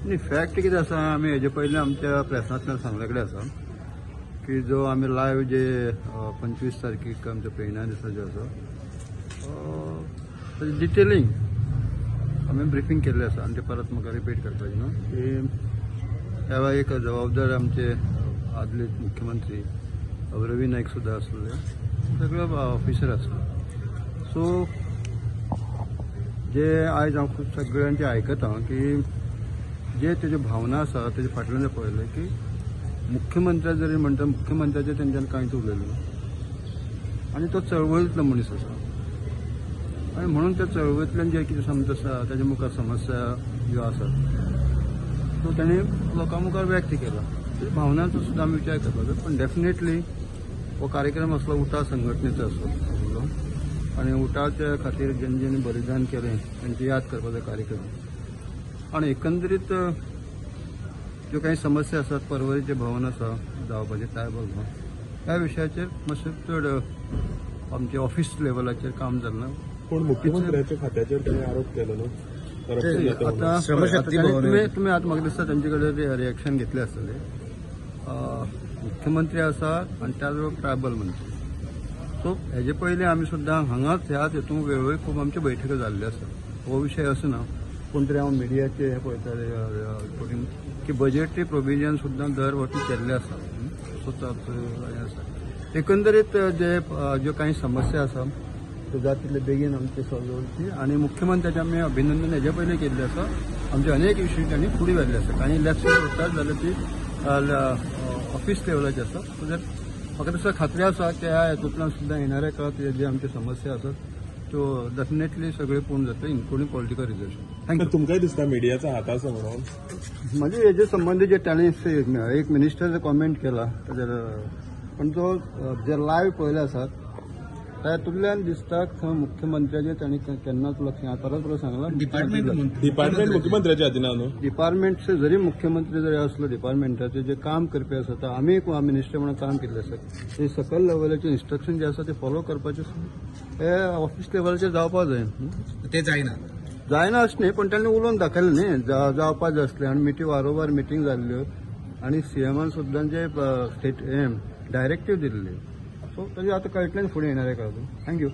नाही फॅक्ट कितें आसा आमी हेजे पयलीं आमच्या प्रेसांतल्यान सांगले कडेन आसा की जो आमी लायव्ह जे 25 तारखेक आमच्या पैंगीणा दिसा जे आसा ताजें डिटेलिंग आमी ब्रिफींग केल्लें आसा आनी ते परत म्हाका रिपीट करपाचें न्हू की ह्या एक जबाबदार आमचे आदले मुख्यमंत्री रवी नाईक सुद्दां आसले सगळे ऑफिसर आसले सो जे आयज हांव सगळ्यांचे आयकता की जे तेज्यो भावना आसा तेजे फाटल्यान पळयलें की मुख्यमंत्र्या जरी म्हणटा मुख्यमंत्र्याचेर तेंच्यानी कांयच उलयलें ना आनी तो चळवळींतलो मनीस आसा आनी म्हणून त्या चळवळींतल्यान जे कितें समज आसा तेजे मुखार समस्या ज्यो आसात तो ताणें लोकां मुखार व्यक्त केला तेज्या भावनांचो सुद्दां आमी विचार करपाचो पण डेफिनेटली हो कार्यक्रम असलो उठा संघटनेचो आसलो आनी उठाच्या खातीर जेणे जेणे बलिदान केलें तांची याद करपाचो कार्यक्रम आनी एकंदरीत ज्यो काही समस्या आसात परवरीचे भवन आसा जावपाचे ट्रायबल भवन ह्या विशयाचेर मातशें चड आमचे ऑफिस लेवलाचेर काम जालें ना पूण मुख्यमंत्र्याच्या खात्याचेर ताणें आरोप केलो न्हू आता तुम्ही आता म्हाका दिसता तांचे कडेन रिएक्शन घेतले आसतले मुख्यमंत्री आसा आनी त्या बरोबर ट्रायबल मंत्री सो हेजे पयलीं आमी सुद्दां हांगाच ह्याच हेतूंत वेळोवेळी खूब आमच्यो बैठको जाल्ल्यो आसा हो विशय असो ना पूण तरी हांव मिडियाचे हे पळयताले रिपोर्टींग की बजेटरी प्रोविजन सुद्दां दर फावटी केल्ले आसा सो हें आसा एकंदरीत ज्यो काही समस्या आसा त्यो जाता तितले बेगीन आमचे सॉल्व जावची आनी मुख्यमंत्र्याचें आमी अभिनंदन हेजे पयलीं केल्लें आसा आमचे अनेक इश्यू तांणी फुडें व्हेल्ले आसा कांय इलेक्शन वतात जाल्यार ती ऑफिस लेवलाची आसा सो म्हाका दिसता खात्री आसा की ह्या हेतूंतल्यान सुद्दां येणाऱ्या काळात जे आमचे समस्या आसात त्यो डेफिनेटली सगळे पूर्ण जातले इन्क्लुडींग पॉलिटिकल रिजर्वेशन थँक्यू तुमकांय दिसता मिडियाचा हात आसा म्हणून म्हणजे हेजे संबंधी जे ताणें एक मिनिस्टर कॉमेंट केला ताजेर पण तो जे लायव्ह पळयले आसात तातूंतल्यान दिसता खंय मुख्यमंत्र्याचे तांणी केन्नाच लक्ष परत सांगला डिपार्टमेंट मुख्यमंत्र्याच्या हातीन न्हू डिपार्टमेंटचे जरी मुख्यमंत्री जरी असलो डिपार्टमेंटाचे जे काम करपी आसा आमी एक मिनिस्टर म्हणून काम केल्लें आसा ते सकल लेवलाचे इन्स्ट्रक्शन जे आसा ते फॉलो करपाचे हे ऑफिस लेवलाचेर जावपाक जाय ते जायना अशें न्ही पण तांणी उलोवन दाखयलें न्ही जावपाक जाय आसलें आनी वारंवार मिटींग जाल्ल्यो आनी सीएमान सुद्दां जे स्टेट डायरेक्टीव दिल्ली सो ताजे आतां कळटलें फुडें येणाऱ्या काळात थँक्यू